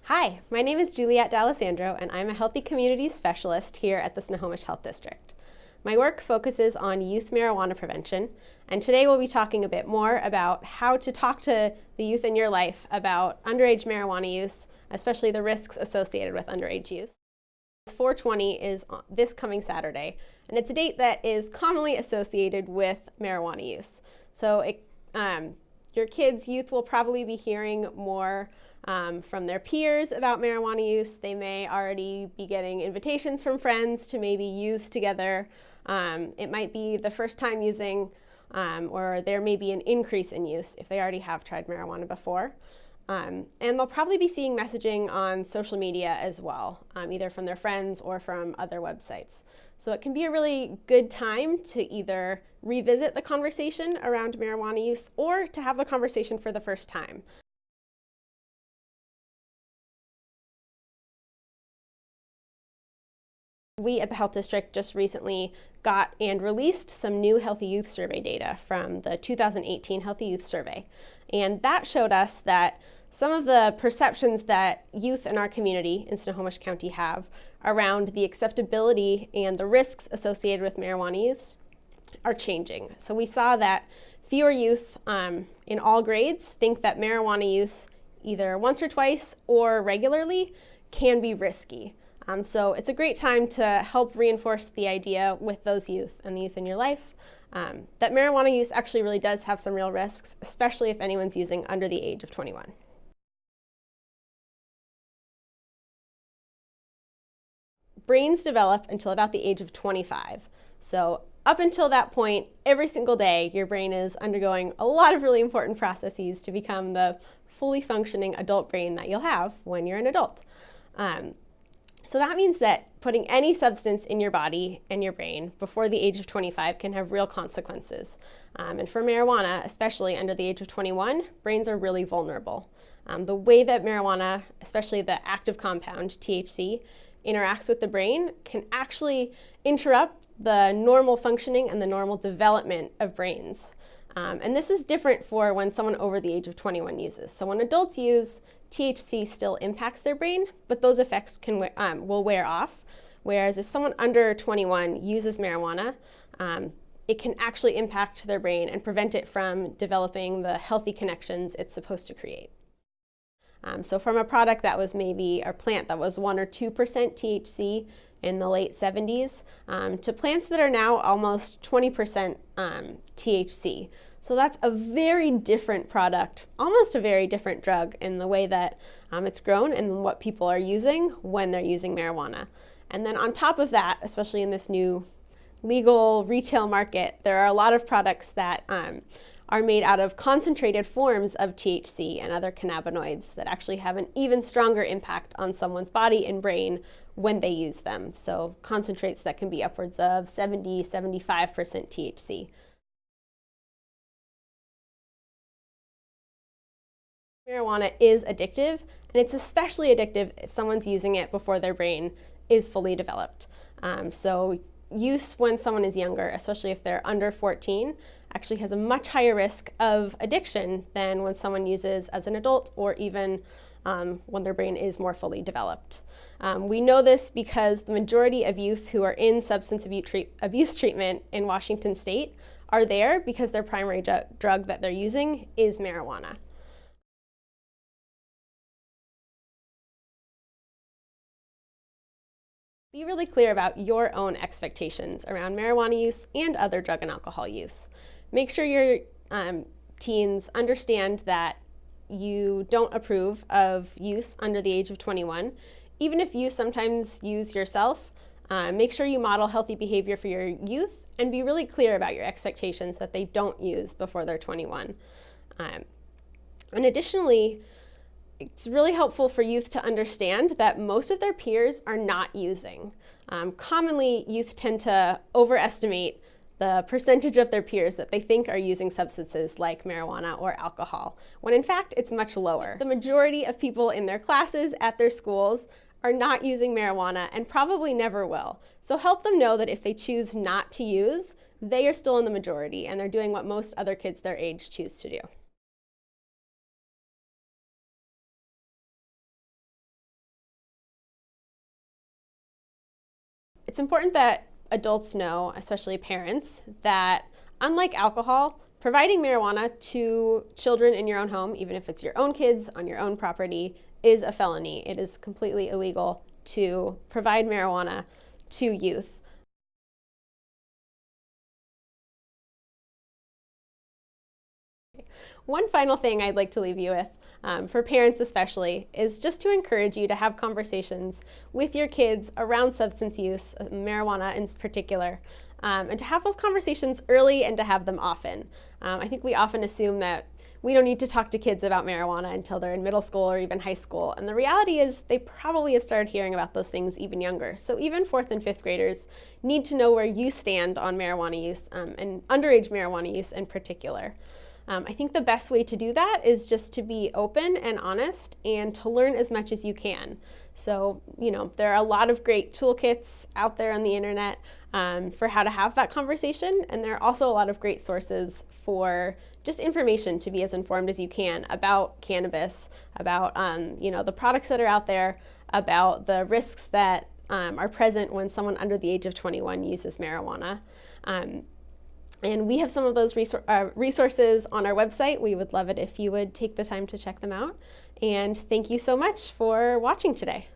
Hi, my name is Juliet D'Alessandro, and I'm a Healthy Communities Specialist here at the Snohomish Health District. My work focuses on youth marijuana prevention, and today we'll be talking a bit more about how to talk to the youth in your life about underage marijuana use, especially the risks associated with underage use. 4/20 is this coming Saturday, and it's a date that is commonly associated with marijuana use. So your kids' youth will probably be hearing more from their peers about marijuana use. They may already be getting invitations from friends to maybe use together. It might be the first time using, or there may be an increase in use if they already have tried marijuana before. And they'll probably be seeing messaging on social media as well, either from their friends or from other websites. So it can be a really good time to either revisit the conversation around marijuana use or to have the conversation for the first time. We at the Health District just recently got and released some new Healthy Youth Survey data from the 2018 Healthy Youth Survey. And that showed us that some of the perceptions that youth in our community in Snohomish County have around the acceptability and the risks associated with marijuana use are changing. So we saw that fewer youth in all grades think that marijuana use either once or twice or regularly can be risky. So it's a great time to help reinforce the idea with those youth and the youth in your life that marijuana use actually really does have some real risks, especially if anyone's using under the age of 21. Brains develop until about the age of 25. So up until that point, every single day, your brain is undergoing a lot of really important processes to become the fully functioning adult brain that you'll have when you're an adult. So that means that putting any substance in your body and your brain before the age of 25 can have real consequences. And for marijuana, especially under the age of 21, brains are really vulnerable. The way that marijuana, especially the active compound, THC, interacts with the brain can actually interrupt the normal functioning and the normal development of brains. And this is different for when someone over the age of 21 uses. So when adults use, THC still impacts their brain, but those effects will wear off. Whereas if someone under 21 uses marijuana, it can actually impact their brain and prevent it from developing the healthy connections it's supposed to create. So from a product that was maybe, or plant that was 1 or 2% THC in the late 70s, to plants that are now almost 20% THC. So that's a very different product, almost a very different drug in the way that it's grown and what people are using when they're using marijuana. And then on top of that, especially in this new legal retail market, there are a lot of products that are made out of concentrated forms of THC and other cannabinoids that actually have an even stronger impact on someone's body and brain when they use them. So concentrates that can be upwards of 70-75% THC. Marijuana is addictive, and it's especially addictive if someone's using it before their brain is fully developed. So use when someone is younger, especially if they're under 14, actually has a much higher risk of addiction than when someone uses as an adult or even when their brain is more fully developed. We know this because the majority of youth who are in substance abuse treatment in Washington state are there because their primary drug that they're using is marijuana. Be really clear about your own expectations around marijuana use and other drug and alcohol use. Make sure your teens understand that you don't approve of use under the age of 21. Even if you sometimes use yourself, make sure you model healthy behavior for your youth and be really clear about your expectations that they don't use before they're 21. And additionally, it's really helpful for youth to understand that most of their peers are not using. Commonly, youth tend to overestimate the percentage of their peers that they think are using substances like marijuana or alcohol, when in fact it's much lower. The majority of people in their classes at their schools are not using marijuana and probably never will. So help them know that if they choose not to use, they are still in the majority and they're doing what most other kids their age choose to do. It's important that adults know, especially parents, that unlike alcohol, providing marijuana to children in your own home, even if it's your own kids on your own property, is a felony. It is completely illegal to provide marijuana to youth. One final thing I'd like to leave you with, for parents especially, is just to encourage you to have conversations with your kids around substance use, marijuana in particular, and to have those conversations early and to have them often. I think we often assume that we don't need to talk to kids about marijuana until they're in middle school or even high school. And the reality is they probably have started hearing about those things even younger. So even 4th and 5th graders need to know where you stand on marijuana use, and underage marijuana use in particular. I think the best way to do that is just to be open and honest and to learn as much as you can. So, there are a lot of great toolkits out there on the internet for how to have that conversation. And there are also a lot of great sources for just information to be as informed as you can about cannabis, about, the products that are out there, about the risks that are present when someone under the age of 21 uses marijuana. And we have some of those resources on our website. We would love it if you would take the time to check them out. And thank you so much for watching today.